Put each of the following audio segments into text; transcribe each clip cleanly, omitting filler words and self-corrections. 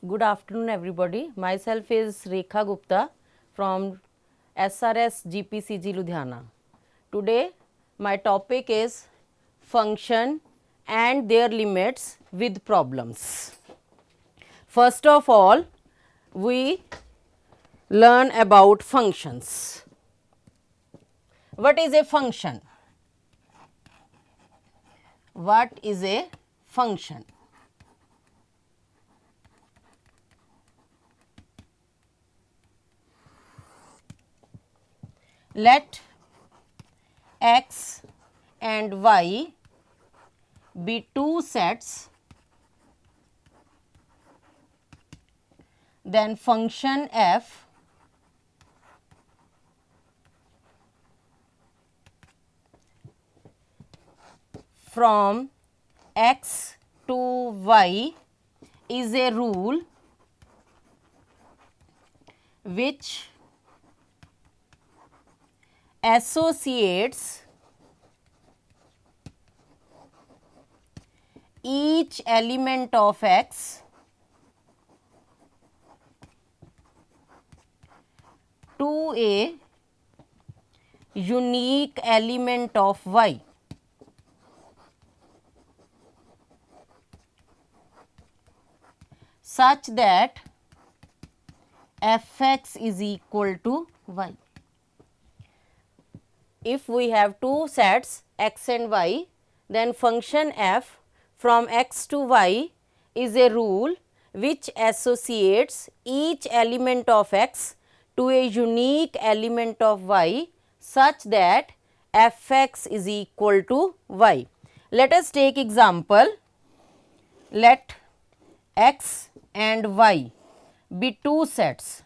Good afternoon, everybody. Myself is Rekha Gupta from SRS GPCG Ludhiana. Today, my topic is function and their limits with problems. First of all, we learn about functions. What is a function? What is a function? Let x and y be two sets, then function f from x to y is a rule which associates each element of x to a unique element of y. Such that fx is equal to y. If we have two sets x and y, then function f from x to y is a rule which associates each element of x to a unique element of y such that fx is equal to y. Let us take example. Let x and y be two sets.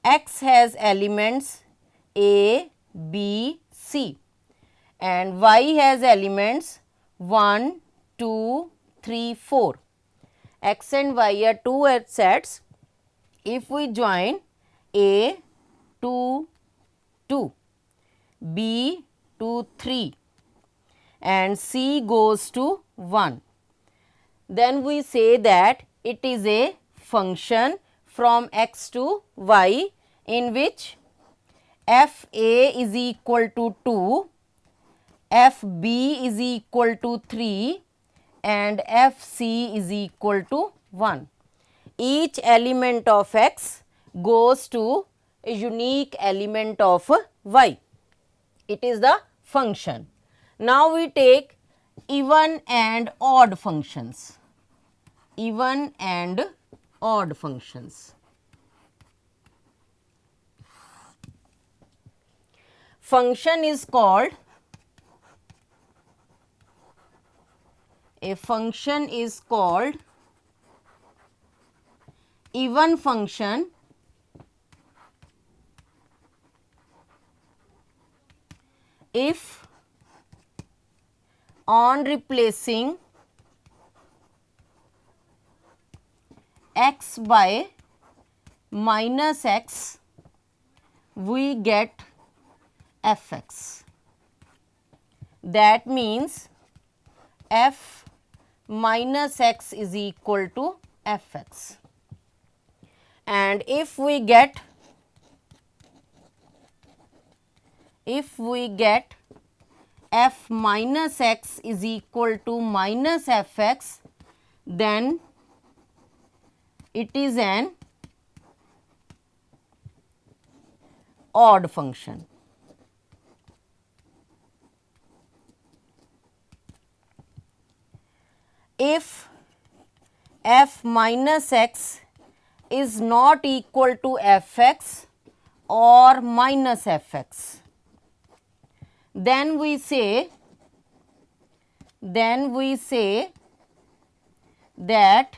X has elements a, b, c and y has elements 1, 2, 3, 4. X and y are two sets. If we join a to 2, b to 3 and c goes to 1, then we say that it is a function from x to y in which f a is equal to 2, f b is equal to 3 and f c is equal to 1. Each element of x goes to a unique element of y. It is the function. Now we take even and odd functions. Even and odd functions. Function is called, a function is called even function if on replacing x by minus x we get fx. That means f minus x is equal to fx. And if we get f minus x is equal to minus fx, then it is an odd function. If f minus x is not equal to fx or minus fx, then we say that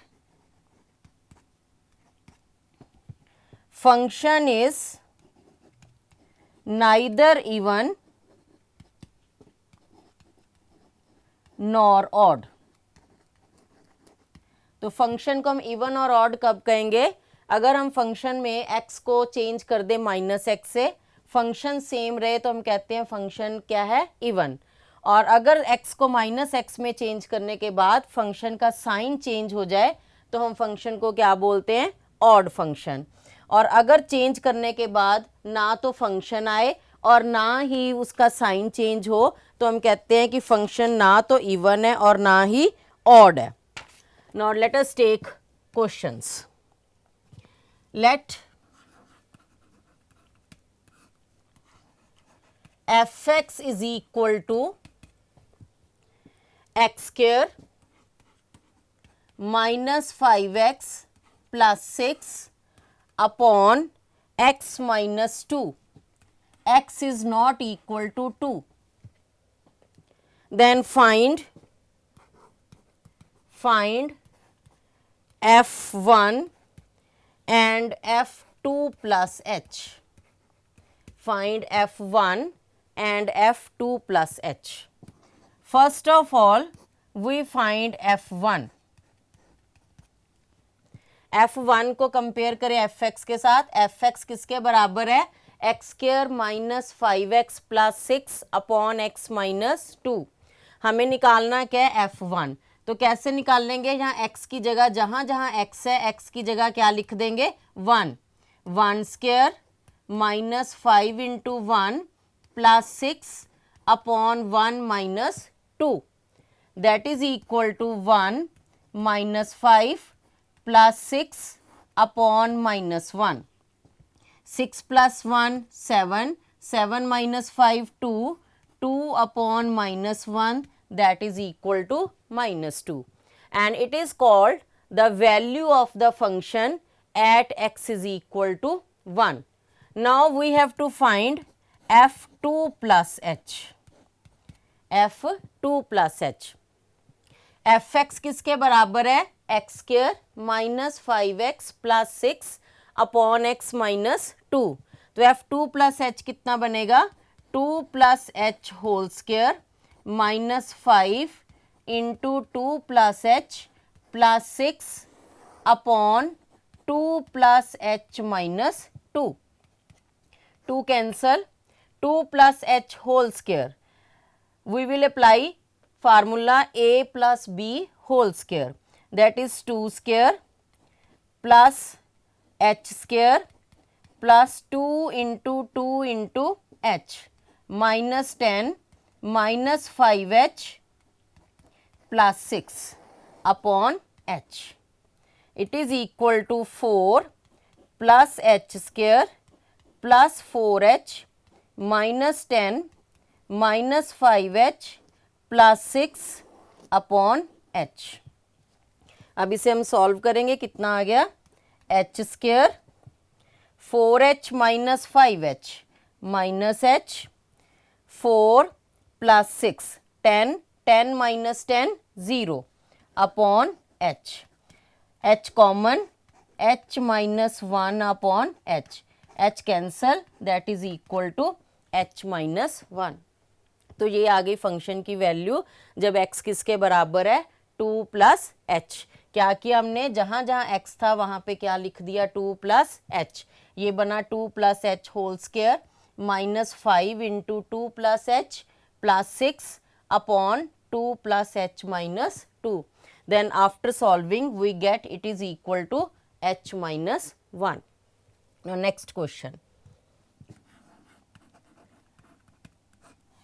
function is neither even nor odd. तो function को हम even और odd कब कहेंगे? अगर हम function में x को चेंज कर दे माइनस एक्स से, फंक्शन सेम रहे तो हम कहते हैं फंक्शन क्या है? इवन। और अगर x को माइनस एक्स में चेंज करने के बाद फंक्शन का साइन चेंज हो जाए तो हम फंक्शन को क्या बोलते हैं, ऑड फंक्शन। और अगर चेंज करने के बाद ना तो फंक्शन आए और ना ही उसका साइन चेंज हो तो हम कहते हैं कि फंक्शन ना तो इवन है और ना ही ऑड है। Now let us take questions. Let fx is equal to x square minus 5x plus 6 upon x minus 2. X is not equal to 2. Then find f1 and f2 plus h. Find f1 and f2 plus h. First of all, we find f1. f1 को compare करें fx के साथ। fx किसके बराबर है, x square minus 5x plus 6 upon x minus 2। हमें निकालना क्या है, f1। तो कैसे निकाल लेंगे, यहाँ x की जगह जहाँ जहाँ x है x की जगह क्या लिख देंगे, 1। 1 square minus 5 into 1 plus 6 upon 1 minus 2, that is equal to 1 minus 5 plus 6 upon minus 1। 6 plus 1 7, 7 minus 5 2, 2 upon minus 1, that is equal to minus 2, and it is called the value of the function at x is equal to 1. Now we have to find f2 plus h. f2 plus h. fx किसके बराबर है, x square minus 5x plus 6 upon x minus 2। तो f2 plus h कितना बनेगा, 2 plus h whole square minus 5 into 2 plus h plus 6 upon 2 plus h minus 2। 2 cancel, 2 plus h whole square, we will apply formula a plus b whole square, that is 2 square plus h square plus 2 into h minus 10 minus 5h plus 6 upon h. It is equal to 4 plus h square plus 4h minus 10 minus 5h plus 6 upon h। अब इसे हम solve करेंगे, कितना आ गया, h square 4h minus 5h minus h 4 plus 6 10, 10 minus 10 0 upon h। h common, h minus 1 upon h, h cancel, that is equal to h minus 1। तो ये आ गई फंक्शन की वैल्यू जब x किसके बराबर है, 2 प्लस h। क्या किया हमने, जहाँ जहाँ x था वहाँ पे क्या लिख दिया, 2 प्लस h। ये बना 2 plus h whole square minus 5 into 2 plus h plus 6 upon 2 plus h minus 2। Then after solving we get it is equal to h minus 1। Next question,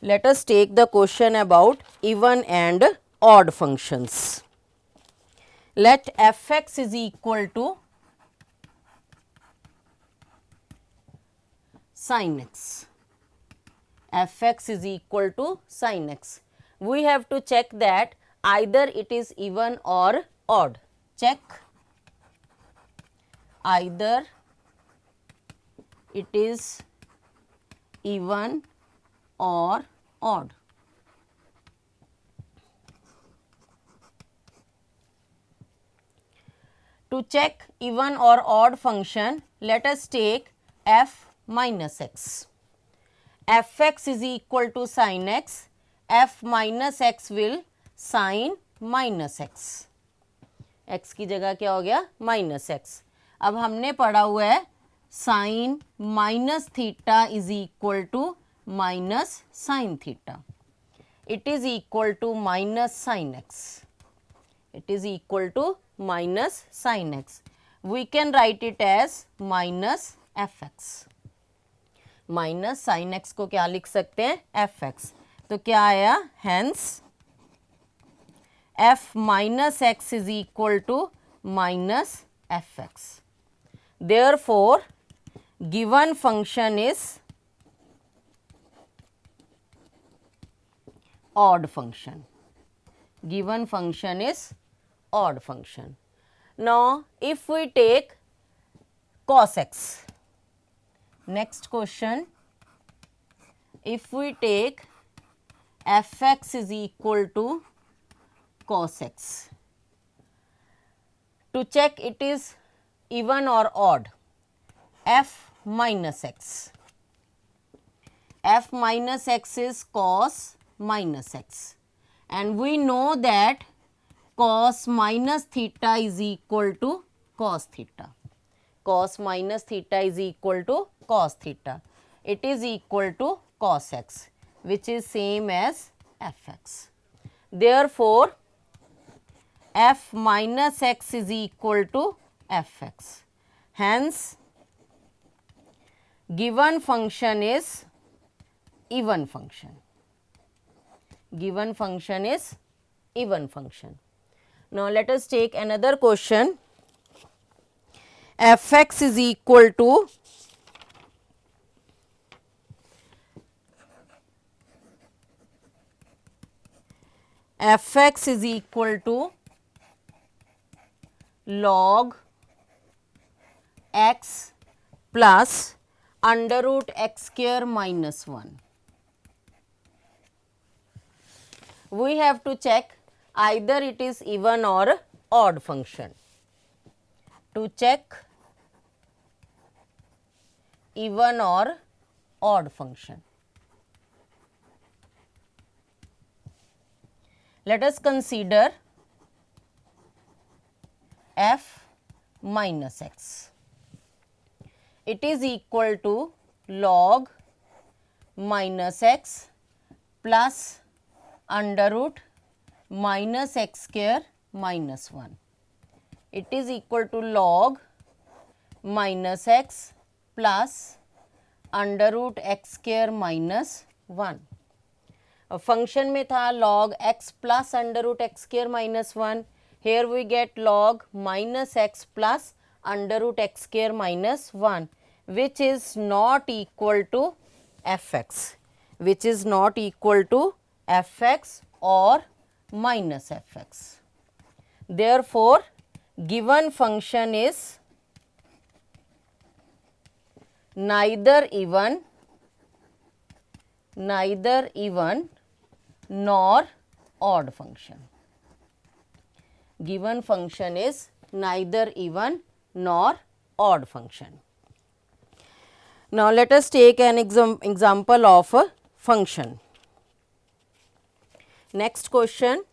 let us take the question about even and odd functions. Let fx is equal to sin x. fx is equal to sin x. We have to check that either it is even or odd. Check either it is even or odd. To check even or odd function, let us take f minus x. fx is equal to sin x, f minus x will sin minus x. x की जगह क्या हो गया, minus x। अब हमने पढ़ा हुआ है sine minus theta is equal to minus sine theta, it is equal to minus sine x. It is equal to minus sin x. We can write it as minus fx. Minus sine x को क्या लिख सकते हैं, F x. तो क्या आया, hence f minus x is equal to minus f x. Therefore given function is odd function. Given function is odd function. Now if we take cos x, next question, if we take fx is equal to cos x, to check it is even or odd, f minus x, f minus x is cos minus x, and we know that cos minus theta is equal to cos theta. Cos minus theta is equal to cos theta. It is equal to cos x, which is same as fx. Therefore, f minus x is equal to fx. Hence, given function is even function. Given function is even function. Now let us take another question. Fx is equal to log x plus under root x square minus 1. We have to check either it is even or odd function. To check even or odd function, let us consider f minus x. It is equal to log minus x plus under root minus x square minus 1. It is equal to log minus x plus under root x square minus 1. Function में था log x plus under root x square minus 1. Here we get log minus x plus under root x square minus 1, which is not equal to fx, which is not equal to fx or minus fx. Therefore, given function is neither even nor odd function. Given function is neither even nor odd function. Now let us take an example of a function. Next question.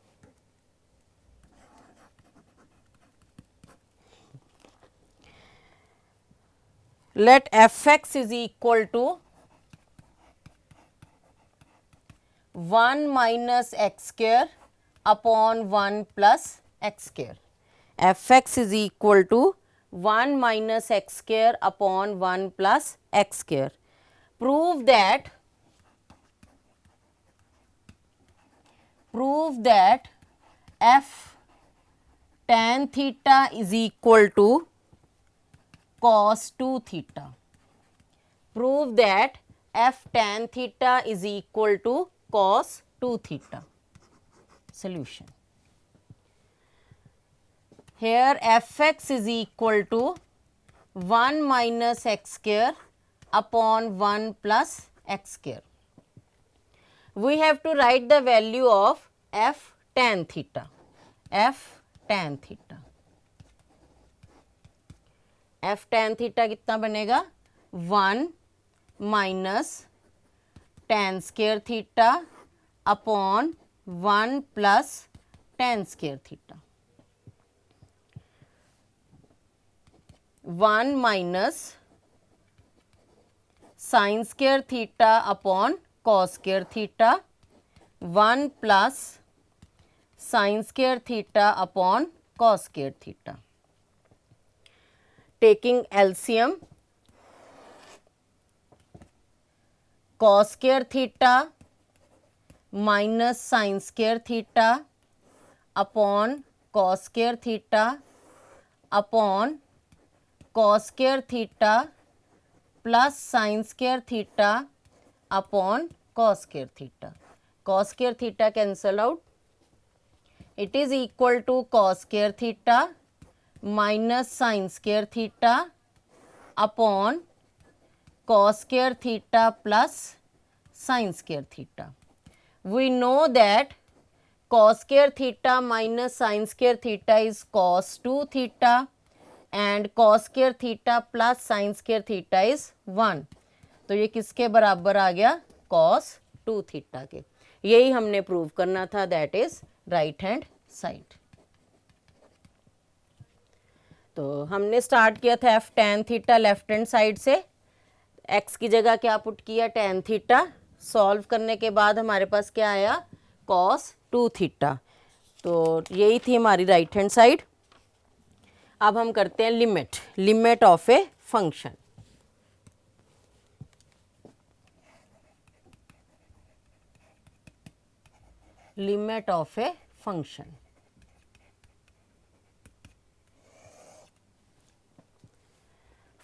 Let fx is equal to 1 minus x square upon 1 plus x square. Fx is equal to 1 minus x square upon 1 plus x square. Prove that f tan theta is equal to cos 2 theta. Prove that f tan theta is equal to cos 2 theta. Solution. Here fx is equal to 1 minus x square upon 1 plus x square. We have to write the value of f tan theta. f tan theta. f tan theta कितना बनेगा 1 minus tan square theta upon 1 plus tan square theta. 1 minus sin square theta upon cos square theta, 1 plus sin square theta upon cos square theta. Taking LCM, cos square theta minus sin square theta upon cos square theta upon cos square theta plus sin square theta upon cos square theta. Cos square theta cancel out. It is equal to cos square theta minus sin square theta upon cos square theta plus sin square theta. We know that cos square theta minus sin square theta is cos 2 theta and cos square theta plus sin square theta is 1. तो ये किसके बराबर आ गया? cos 2 theta के. यही हमने prove करना था, that is right hand side. तो हमने स्टार्ट किया था f tan theta left hand side से. x की जगह क्या पुट किया? tan theta. सॉल्व करने के बाद हमारे पास क्या आया? cos 2 theta. तो यही थी हमारी राइट हैंड साइड. अब हम करते हैं limit of a function. Limit of a function.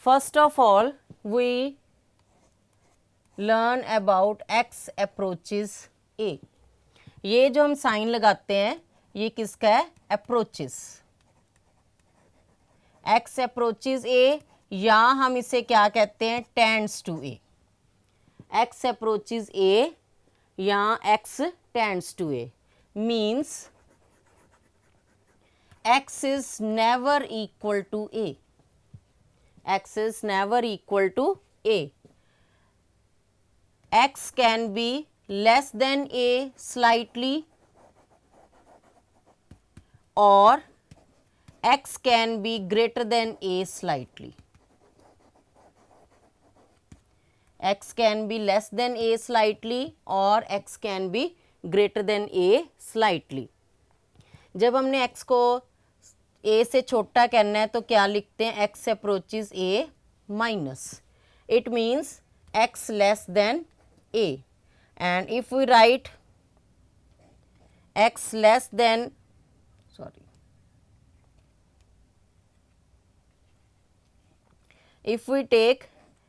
First of all, we learn about x approaches a. ये जो हम साइन लगाते हैं ये किसका है? approaches. x approaches a या हम इसे क्या कहते हैं? tends to a. x approaches a या x tends to a means x is never equal to a. X is never equal to a. X can be less than a slightly or x can be greater than a slightly. X can be less than a slightly or x can be greater than a slightly. जब हमने x को a से छोटा कहना है तो क्या लिखते हैं? x approaches a minus. It means x less than a. And if we write x less than, if we take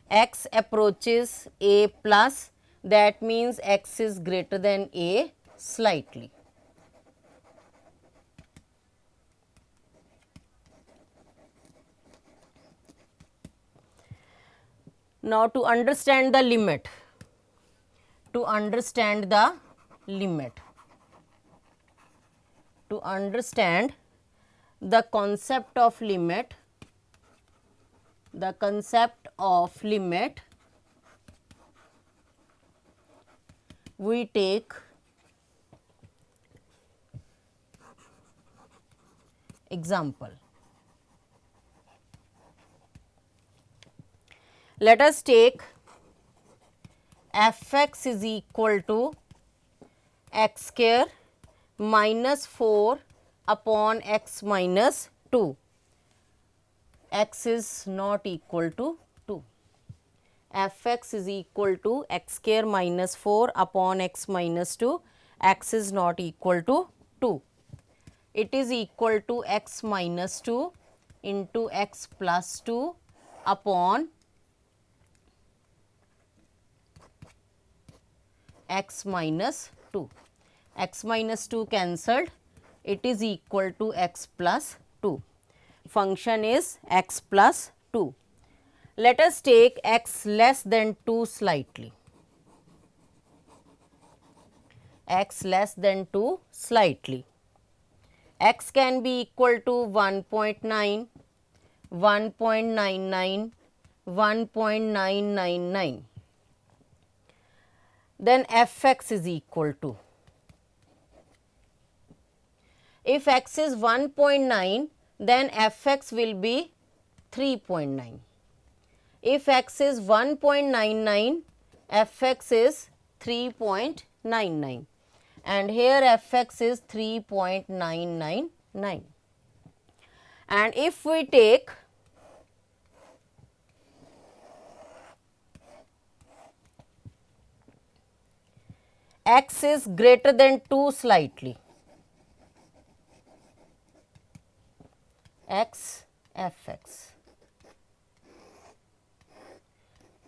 x approaches a plus, that means x is greater than a slightly. Now to understand the limit, to understand the concept of limit, we take example. Let us take fx is equal to x square minus 4 upon x minus 2. X is not equal to 2. Fx is equal to x square minus 4 upon x minus 2. X is not equal to 2. It is equal to x minus 2 into x plus 2 upon x minus 2. X minus 2 cancelled. It is equal to x plus 2. Function is x plus 2. Let us take x less than 2 slightly. X less than 2 slightly. X can be equal to 1.9, 1.99, 1.999. Then fx is equal to, if x is 1.9 then fx will be 3.9. If x is 1.99 fx is 3.99. and here fx is 3.999. And if we take x is greater than 2 slightly, x fx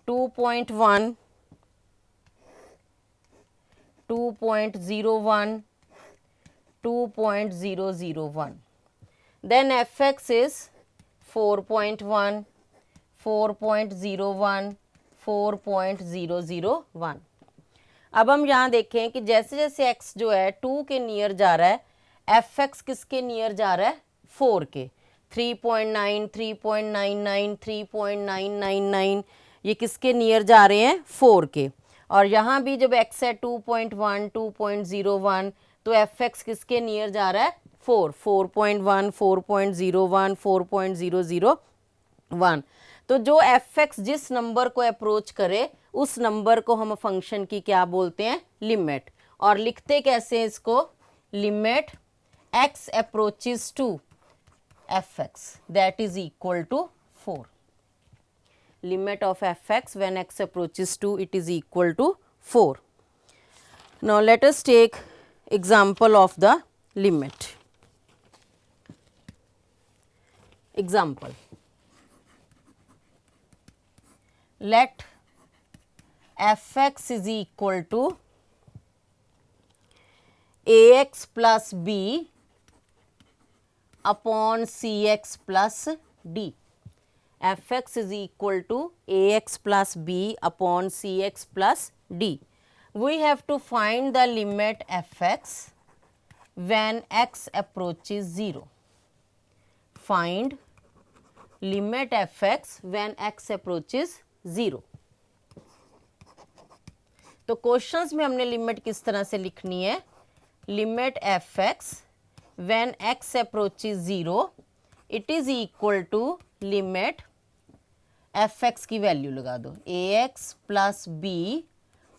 2.1, 2.01, 2.001, then fx is 4.1, 4.01, 4.001. अब हम यहाँ देखें कि जैसे जैसे x जो है 2 के नियर जा रहा है, fx किसके नियर जा रहा है, 4 के, 3.9, 3.99, 3.999, ये किसके नियर जा रहे हैं, 4 के. और यहाँ भी जब x है 2.1, 2.01, तो fx किसके नियर जा रहा है, 4, 4.1, 4.01, 4.001. तो जो fx जिस नंबर को अप्रोच करे उस नंबर को हम फंक्शन की क्या बोलते हैं, लिमिट. और लिखते कैसे हैं इसको, limit x approaches to fx that is equal to 4. Limit of fx when x approaches to it is equal to 4. Now let us take example of the limit. Example, let fx is equal to ax plus b upon cx plus d. fx is equal to ax plus b upon cx plus d. We have to find the limit fx when x approaches 0. Find limit fx when x approaches 0. तो questions में हमने limit किस तरह से लिखनी है, limit fx when x approaches 0 it is equal to limit fx की value लगा दो, ax plus b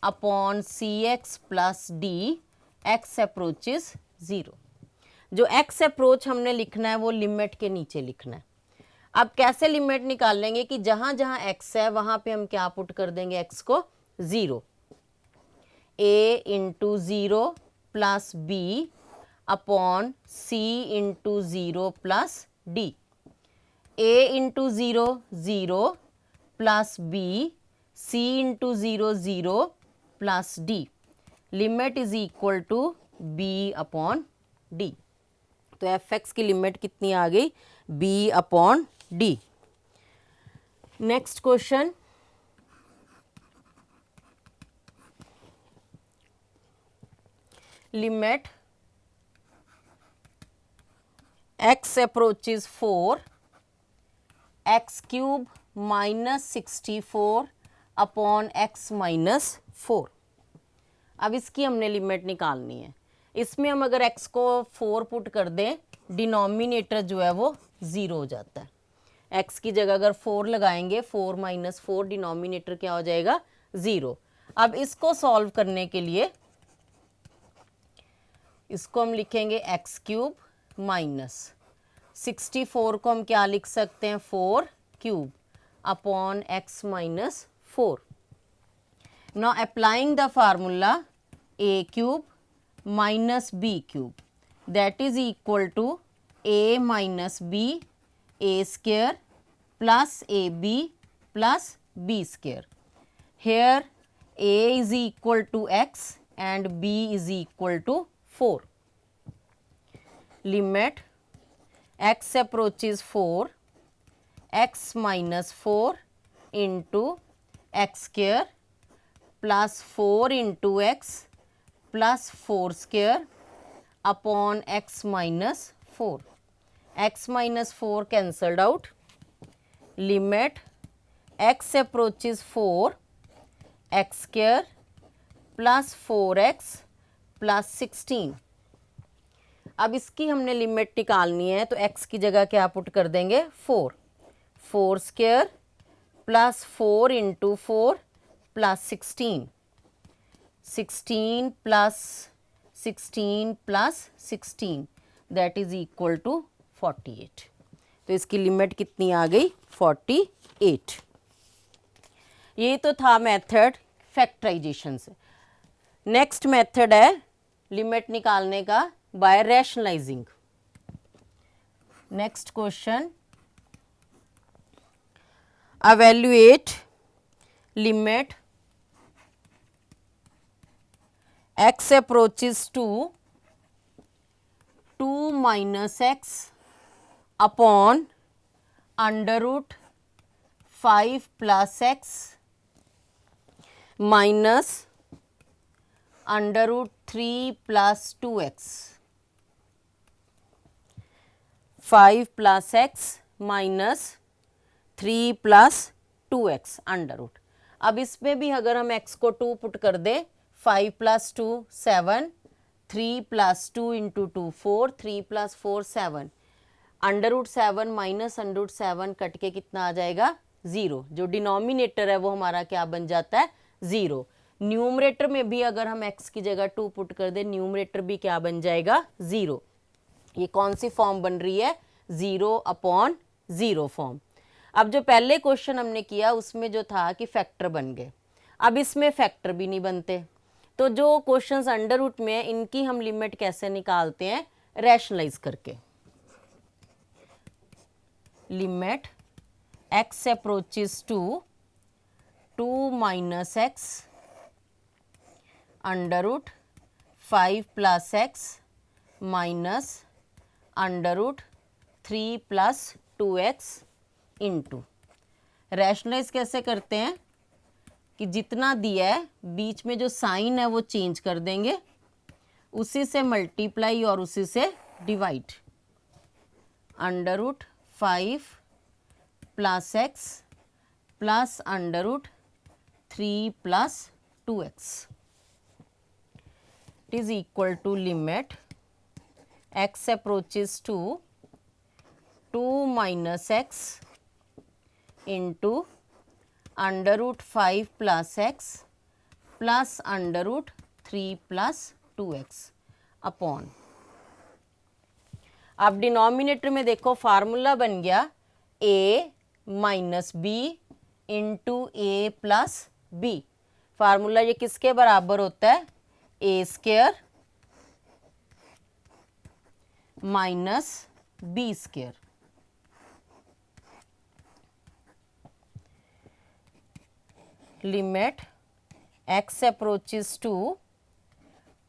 upon cx plus d, x approaches 0. जो x अप्रोच हमने लिखना है वो लिमिट के नीचे लिखना है. अब कैसे लिमिट निकालेंगे कि जहाँ जहाँ x है वहाँ पे हम क्या पुट कर देंगे, x को 0, a into 0 plus b upon c into 0 plus d. a into 0 0 plus b, c into 0 0 plus d. Limit is equal to b upon d. तो fx की लिमिट कितनी आ गई, b upon d. Next question, limit x approaches 4 x cube minus 64 अपॉन x minus 4. अब इसकी हमने limit निकालनी है. इसमें हम अगर x को 4 पुट कर दें, डिनोमिनेटर जो है वो 0 हो जाता है. x की जगह अगर 4 लगाएंगे, 4 माइनस 4, डिनोमिनेटर क्या हो जाएगा, 0. अब इसको सॉल्व करने के लिए इसको हम लिखेंगे x क्यूब माइनस 64 को हम क्या लिख सकते हैं, 4 cube upon x minus 4. Now applying the formula a cube minus b cube that is equal to a minus b a square plus ab plus b square. Here a is equal to x and b is equal to 4. Limit x approaches 4 x minus 4 into x square plus 4 into x plus 4 square upon x minus 4. X minus 4 cancelled out. Limit x approaches 4 x square plus 4x plus 16. अब इसकी हमने limit निकालनी है, तो x की जगह क्या put कर देंगे, 4, 4 square plus 4 into 4 plus 16, 16 plus 16 plus 16 that is equal to 48। तो इसकी लिमिट कितनी आ गई 48। ये तो था मेथड फैक्टराइजेशन से। नेक्स्ट मेथड है लिमिट निकालने का by rationalising. Next question, evaluate limit x approaches to 2 minus x upon under root 5 plus x minus under root 3 plus 2x, 5 plus x minus 3 plus 2x under root. अब इसमें भी अगर हम x को 2 put कर दे, 5 plus 2 7, 3 plus 2 into 2 4, 3 plus 4 7, under root 7 minus under root 7 cut के कितना आ जाएगा 0। जो डिनोमिनेटर है वो हमारा क्या बन जाता है 0। न्यूमरेटर में भी अगर हम x की जगह 2 पुट कर दे, न्यूमरेटर भी क्या बन जाएगा 0। ये कौन सी फॉर्म बन रही है 0 अपॉन 0 फॉर्म। अब जो पहले क्वेश्चन हमने किया उसमें जो था कि फैक्टर बन गए, अब इसमें फैक्टर भी नहीं बनते। तो जो क्वेश्चंस अंडर रूट में है इनकी हम लिमिट कैसे निकालते हैं, रैशनलाइज करके। Limit x approaches to 2 minus x under root 5 plus x minus under root 3 plus 2x into. Rationalise कैसे करते हैं कि जितना दिया है बीच में जो साइन है वो चेंज कर देंगे, उसी से मल्टीप्लाई और उसी से divide. Under root 5 plus X plus under root 3 plus 2x it is equal to limit x approaches to 2 minus X into under root 5 plus X plus under root 3 plus 2x upon. अब denominator में देखो formula बन गया a minus B into A plus B. Formula ये किसके बराबर होता है A square minus B square. Limit x approaches to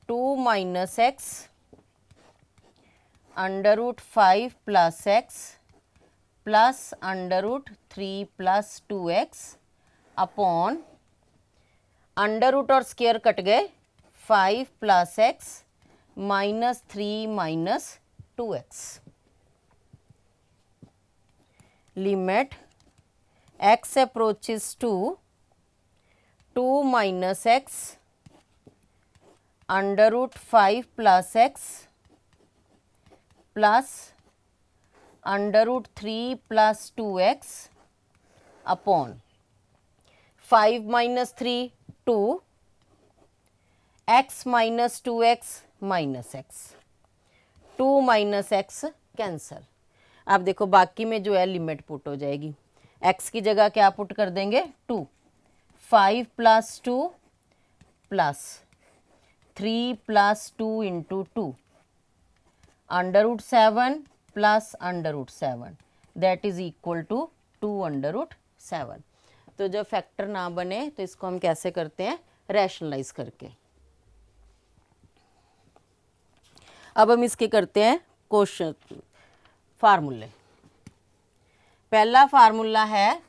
2 minus x under root 5 plus x plus under root 3 plus 2x upon under root और square cut गए 5 plus x minus 3 minus 2x। Limit x approaches to 2 minus x under root 5 plus x plus under root 3 plus 2x upon 5 minus 3 2 x minus 2x minus x 2 minus x cancel. अब देखो बाकी में जो है limit put हो जाएगी, x की जगह क्या पुट कर देंगे 2, 5 plus 2 plus 3 plus 2 into 2 under root 7 plus under root 7 that is equal to 2 under root 7। तो जब फैक्टर ना बने तो इसको हम कैसे करते हैं रैशनलाइज करके। अब हम इसके करते हैं क्वेश्चन फार्मूले। पहला फार्मूला है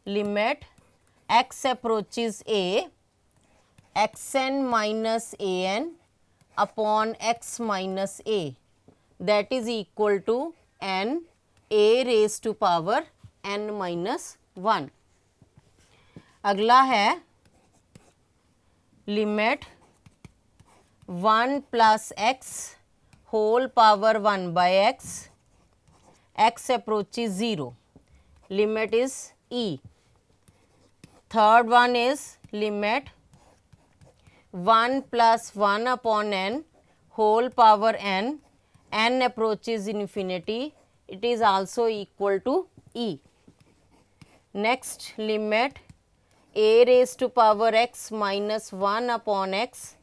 limit x approaches a xn minus an upon x minus a that is equal to n a raised to power n minus 1। अगला है limit 1 plus x whole power 1 by x approaches 0, limit is e। Third one is limit 1 plus 1 upon n whole power n approaches infinity, it is also equal to e. Next, limit a raised to power x minus 1 upon x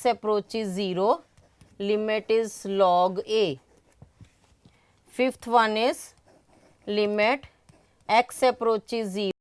approaches 0, limit is log a. Fifth one is limit x approaches 0